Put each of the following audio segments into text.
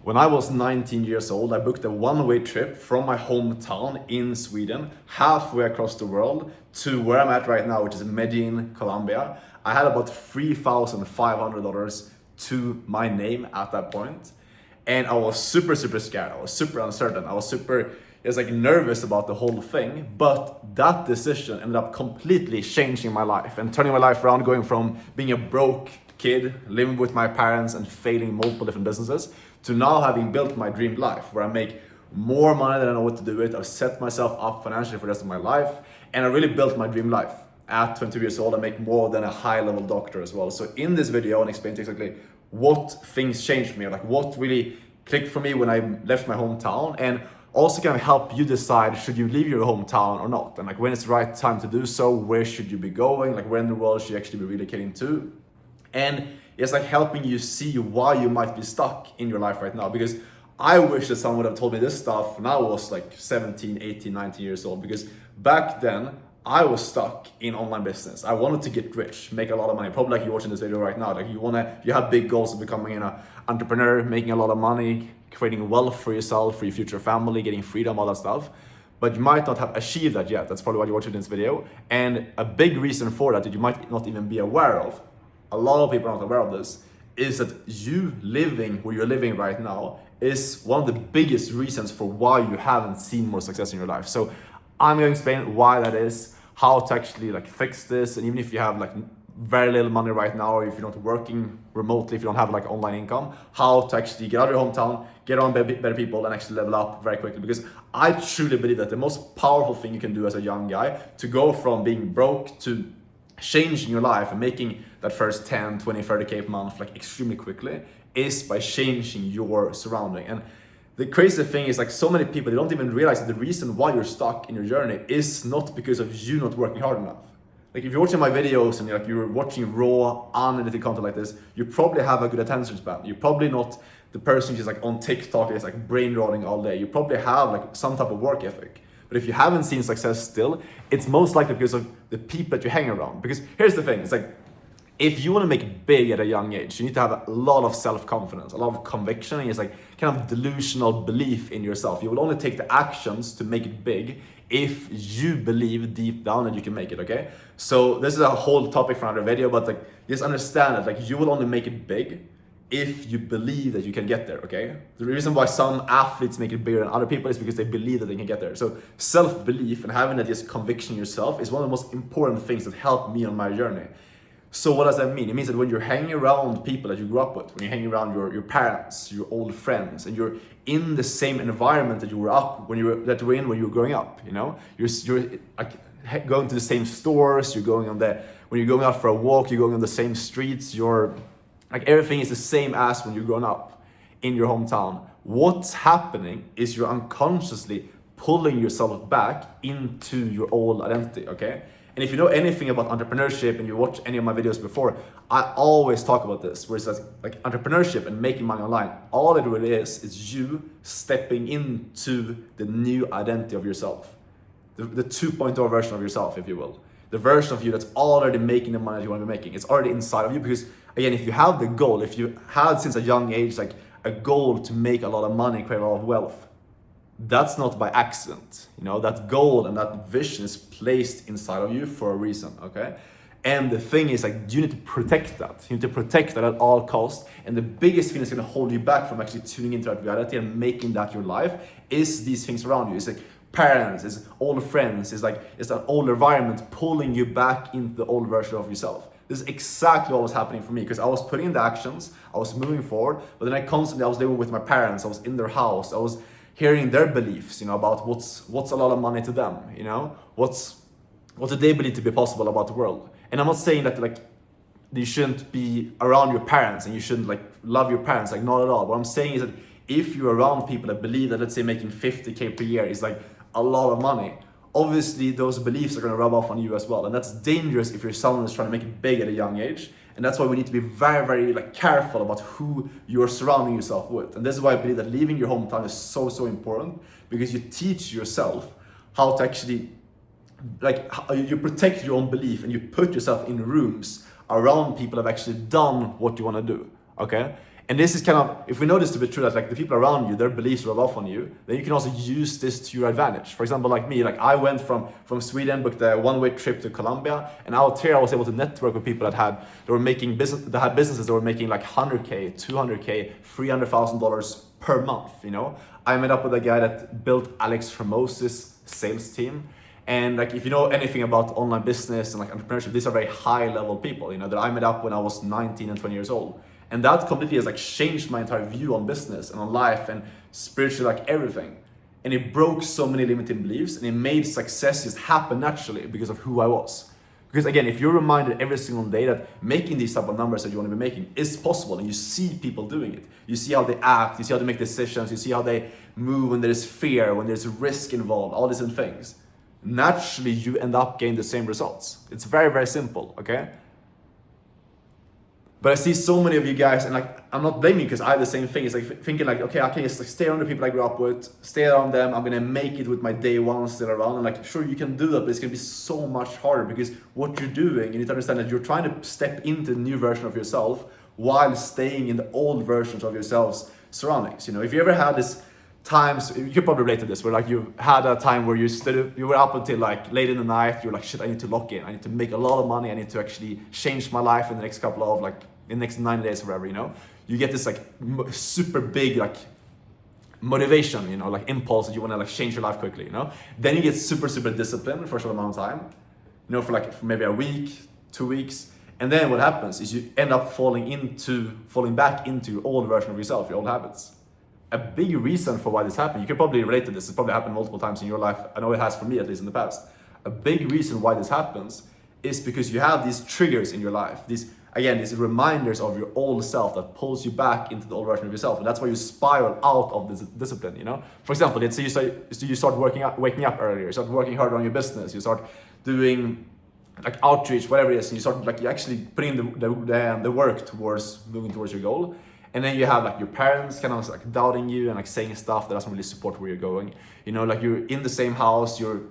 When I was 19 years old, I booked a one-way trip from my hometown in Sweden, halfway across the world, to where I'm at right now, which is Medellin, Colombia. I had about $3,500 to my name at that point. And I was super scared. I was super uncertain. I was nervous about the whole thing. But that decision ended up completely changing my life and turning my life around, going from being a broke kid, living with my parents and failing multiple different businesses, to now having built my dream life where I make more money than I know what to do with. I've set myself up financially for the rest of my life, and I really built my dream life. At 22 years old, I make more than a high-level doctor as well. So in this video, I want to explain exactly what things changed for me, like what really clicked for me when I left my hometown, and also kind of help you decide, should you leave your hometown or not? And like when it's the right time to do so, where should you be going? Like where in the world should you actually be relocating to? And it's like helping you see why you might be stuck in your life right now. Because I wish that someone would have told me this stuff when I was like 17, 18, 19 years old. Because back then, I was stuck in online business. I wanted to get rich, make a lot of money. Probably like you're watching this video right now. Like you have big goals of becoming an entrepreneur, making a lot of money, creating wealth for yourself, for your future family, getting freedom, all that stuff. But you might not have achieved that yet. That's probably why you're watching this video. And a big reason for that you might not even be aware of, a lot of people are not aware of this, is that you living where you're living right now is one of the biggest reasons for why you haven't seen more success in your life. So I'm going to explain why that is, how to actually like fix this, and even if you have like very little money right now, or if you're not working remotely, if you don't have like online income, how to actually get out of your hometown, get on better people, and actually level up very quickly. Because I truly believe that the most powerful thing you can do as a young guy to go from being broke to changing your life and making that first 10, 20, 30K per month like extremely quickly is by changing your surrounding. And the crazy thing is like so many people, they don't even realize that the reason why you're stuck in your journey is not because of you not working hard enough. Like if you're watching my videos and you're watching raw, unedited content like this, you probably have a good attention span. You're probably not the person who's like on TikTok is like brain rotting all day. You probably have like some type of work ethic. But if you haven't seen success still, it's most likely because of the people that you hang around. Because here's the thing, it's like, if you want to make it big at a young age, you need to have a lot of self-confidence, a lot of conviction, and it's like kind of delusional belief in yourself. You will only take the actions to make it big if you believe deep down that you can make it, okay? So this is a whole topic for another video, but like just understand that like you will only make it big if you believe that you can get there, okay? The reason why some athletes make it bigger than other people is because they believe that they can get there. So self-belief and having that just conviction in yourself is one of the most important things that helped me on my journey. So what does that mean? It means that when you're hanging around people that you grew up with, when you're hanging around your parents, your old friends, and you're in the same environment that you were in when you were growing up, you know? You're like going to the same stores, when you're going out for a walk, you're going on the same streets, like everything is the same as when you're growing up in your hometown. What's happening is you're unconsciously pulling yourself back into your old identity, okay? And if you know anything about entrepreneurship and you watch any of my videos before, I always talk about this, where it's like entrepreneurship and making money online. All it really is you stepping into the new identity of yourself. The 2.0 version of yourself, if you will. The version of you that's already making the money that you want to be making. It's already inside of you because, again, if you have the goal, if you had since a young age like a goal to make a lot of money, create a lot of wealth, that's not by accident. You know, that goal and that vision is placed inside of you for a reason, okay? And the thing is like you need to protect that. You need to protect that at all costs. And the biggest thing that's gonna hold you back from actually tuning into that reality and making that your life is these things around you. It's like parents, it's old friends, it's an old environment pulling you back into the old version of yourself. This is exactly what was happening for me because I was putting in the actions, I was moving forward, but then I was living with my parents, I was in their house, I was hearing their beliefs, you know, about what's a lot of money to them, you know, what do they believe to be possible about the world. And I'm not saying that like you shouldn't be around your parents and you shouldn't like love your parents, like not at all. What I'm saying is that if you're around people that believe that, let's say, making 50K per year is like a lot of money, obviously those beliefs are going to rub off on you as well. And that's dangerous if you're someone who's trying to make it big at a young age. And that's why we need to be very, very like careful about who you're surrounding yourself with. And this is why I believe that leaving your hometown is so, so important, because you teach yourself how to actually, like, you protect your own belief and you put yourself in rooms around people that have actually done what you want to do, okay? And this is kind of, if we know this to be true, that like the people around you, their beliefs rub off on you, then you can also use this to your advantage. For example, like me, like I went from Sweden, booked a one-way trip to Colombia, and out here I was able to network with people that were making that had businesses that were making like 100K, 200K, $300,000 per month, you know? I met up with a guy that built Alex Hermos's sales team. And like, if you know anything about online business and like entrepreneurship, these are very high level people, you know, that I met up when I was 19 and 20 years old. And that completely has like changed my entire view on business and on life and spiritually, like everything. And it broke so many limiting beliefs, and it made success just happen naturally because of who I was. Because again, if you're reminded every single day that making these type of numbers that you want to be making is possible, and you see people doing it, you see how they act, you see how they make decisions, you see how they move when there's fear, when there's risk involved, all these different things, naturally you end up getting the same results. It's very, very simple, okay? But I see so many of you guys, and like, I'm not blaming you because I have the same thing. It's like thinking like, okay, I can just like stay around the people I grew up with, stay around them, I'm gonna make it with my day one still around. And like, sure, you can do that, but it's gonna be so much harder because what you're doing, you need to understand that you're trying to step into the new version of yourself while staying in the old versions of yourself's surroundings. You know, if you ever had this times, you could probably relate to this, where like you had a time where you were up until like late in the night, you're like, shit, I need to lock in, I need to make a lot of money, I need to actually change my life in the next couple of like, in the next 90 days or whatever, you know? You get this like super big like motivation, you know, like impulse that you wanna like change your life quickly, you know? Then you get super, super disciplined for a short amount of time, you know, for maybe a week, 2 weeks. And then what happens is you end up falling back into your old version of yourself, your old habits. A big reason for why this happened, you can probably relate to this, it's probably happened multiple times in your life. I know it has for me, at least in the past. A big reason why this happens is because you have these triggers in your life, these reminders of your old self that pulls you back into the old version of yourself. And that's why you spiral out of this discipline, you know? For example, let's say you start waking up earlier, you start working harder on your business, you start doing like outreach, whatever it is, and you start like you actually putting the work towards moving towards your goal. And then you have like your parents kind of like doubting you and like saying stuff that doesn't really support where you're going. You know, like you're in the same house, you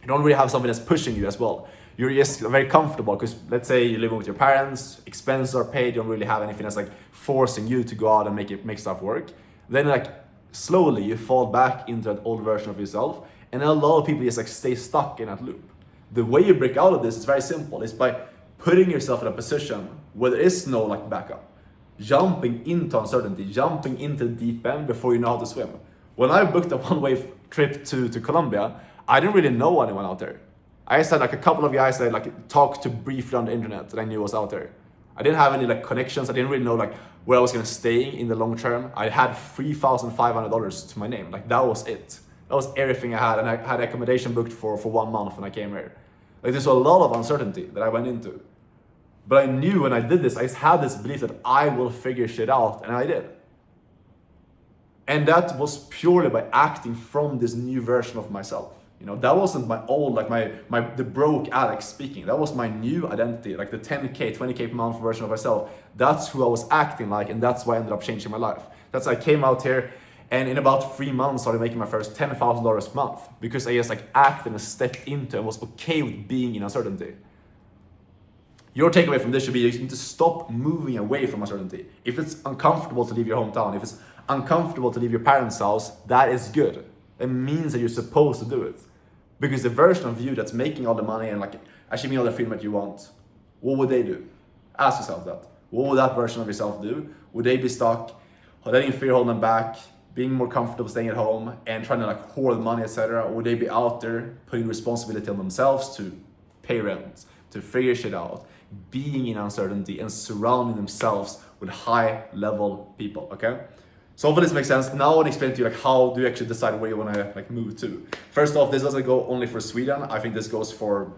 don't really have something that's pushing you as well. You're just very comfortable because let's say you're living with your parents, expenses are paid, you don't really have anything that's like forcing you to go out and make stuff work. Then like slowly you fall back into that old version of yourself, and a lot of people just like stay stuck in that loop. The way you break out of this is very simple. It's by putting yourself in a position where there is no like backup. Jumping into uncertainty, jumping into the deep end before you know how to swim. When I booked a one-way trip to Colombia, I didn't really know anyone out there. I just had like a couple of guys that I like talked to briefly on the internet that I knew was out there. I didn't have any like connections. I didn't really know like where I was gonna stay in the long term. I had $3,500 to my name. Like that was it. That was everything I had, and I had accommodation booked for 1 month when I came here. Like there's a lot of uncertainty that I went into. But I knew when I did this, I just had this belief that I will figure shit out, and I did. And that was purely by acting from this new version of myself. You know, that wasn't my old, like the broke Alex speaking. That was my new identity, like the 10K, 20K per month version of myself. That's who I was acting like, and that's why I ended up changing my life. That's why I came out here, and in about 3 months started making my first $10,000 a month because I just like acted and stepped into and was okay with being in uncertainty. Your takeaway from this should be you need to stop moving away from uncertainty. If it's uncomfortable to leave your hometown, if it's uncomfortable to leave your parents' house, that is good. It means that you're supposed to do it. Because the version of you that's making all the money and like achieving all the freedom that you want, what would they do? Ask yourself that. What would that version of yourself do? Would they be stuck, letting fear hold them back, being more comfortable staying at home and trying to like hoard money, etc.? Or would they be out there putting responsibility on themselves to pay rent, to figure shit out, being in uncertainty and surrounding themselves with high level people, okay? So hopefully this makes sense. Now I want to explain to you like how do you actually decide where you want to like move to. First off, this doesn't go only for Sweden. I think this goes for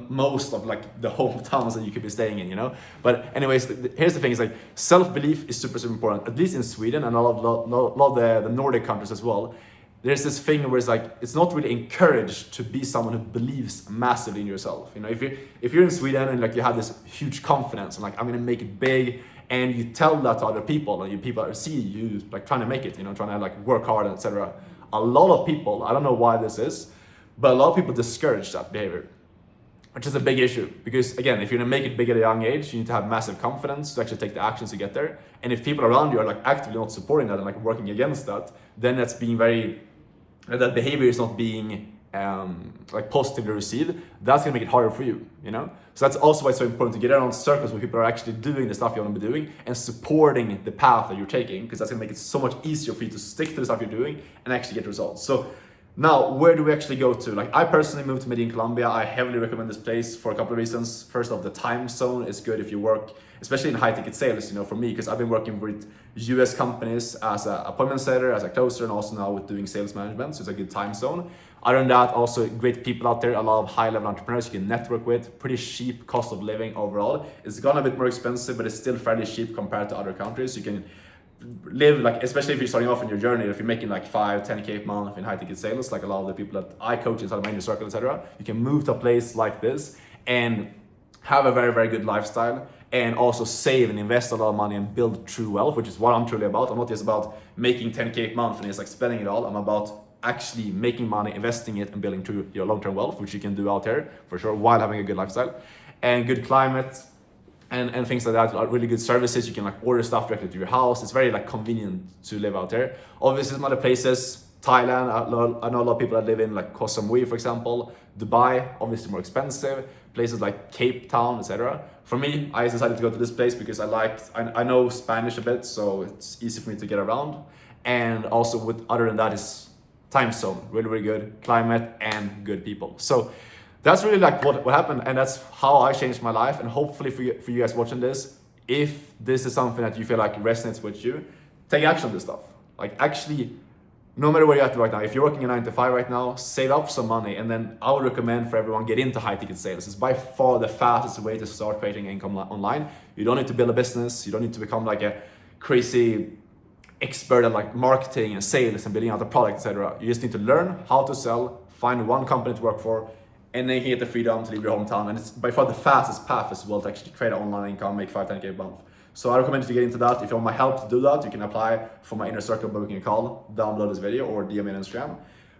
most of like the hometowns that you could be staying in, you know? But anyways, here's the thing, is like self-belief is super, super important, at least in Sweden and a lot of the Nordic countries as well. There's this thing where it's like, it's not really encouraged to be someone who believes massively in yourself. You know, if you're in Sweden and like you have this huge confidence and like, I'm gonna make it big, and you tell that to other people and people see you like trying to make it, you know, trying to like work hard, etc. A lot of people, I don't know why this is, but a lot of people discourage that behavior. which is a big issue because again, if you're gonna make it big at a young age, you need to have massive confidence to actually take the actions to get there. And if people around you are like actively not supporting that and like working against that, then that's being that behavior is not being like positively received. That's gonna make it harder for you, you know? So that's also why it's so important to get around circles where people are actually doing the stuff you want to be doing and supporting the path that you're taking, because that's gonna make it so much easier for you to stick to the stuff you're doing and actually get results. So now, where do we actually go to? Like, I personally moved to Medellin, Colombia. I heavily recommend this place for a couple of reasons. First off, the time zone is good if you work, especially in high ticket sales, you know, for me, because I've been working with US companies as an appointment setter, as a closer, and also now with doing sales management. So it's a good time zone. Other than that, also great people out there, a lot of high level entrepreneurs you can network with, pretty cheap cost of living overall. It's gone a bit more expensive, but it's still fairly cheap compared to other countries. You can live like, especially if you're starting off in your journey, if you're making like 5-10K a month in high ticket sales, like a lot of the people that I coach inside my inner circle, etc., you can move to a place like this and have a very, very good lifestyle and also save and invest a lot of money and build true wealth, which is what I'm truly about. I'm not just about making 10K a month and it's like spending it all. I'm about actually making money, investing it, and building true your long-term wealth, which you can do out here for sure while having a good lifestyle and good climate. And things like that, are really good services. You can like order stuff directly to your house. It's very like convenient to live out there. Obviously, some other places, Thailand, I know a lot of people that live in like Koh Samui, for example. Dubai, obviously more expensive. Places like Cape Town, etc. For me, I decided to go to this place because I know Spanish a bit, so it's easy for me to get around. And also other than that is time zone, really, really good climate and good people. So that's really like what happened, and that's how I changed my life. And hopefully for you guys watching this, if this is something that you feel like resonates with you, take action on this stuff. Like actually, no matter where you're at right now, if you're working a 9 to 5 right now, save up some money, and then I would recommend for everyone get into high ticket sales. It's by far the fastest way to start creating income online. You don't need to build a business. You don't need to become like a crazy expert at like marketing and sales and building out a product, etc. You just need to learn how to sell, find one company to work for, and then you get the freedom to leave your hometown. And it's by far the fastest path as well to actually create an online income, make 5-10K a month. So I recommend you to get into that. If you want my help to do that, you can apply for my inner circle by booking a call down below this video or DM me on Instagram.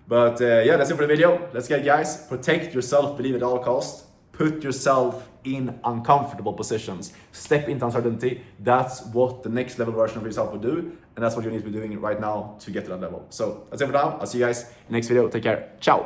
But yeah, that's it for the video. Let's get it, guys. Protect yourself, believe at all costs. Put yourself in uncomfortable positions. Step into uncertainty. That's what the next level version of yourself will do. And that's what you need to be doing right now to get to that level. So that's it for now. I'll see you guys in the next video. Take care. Ciao.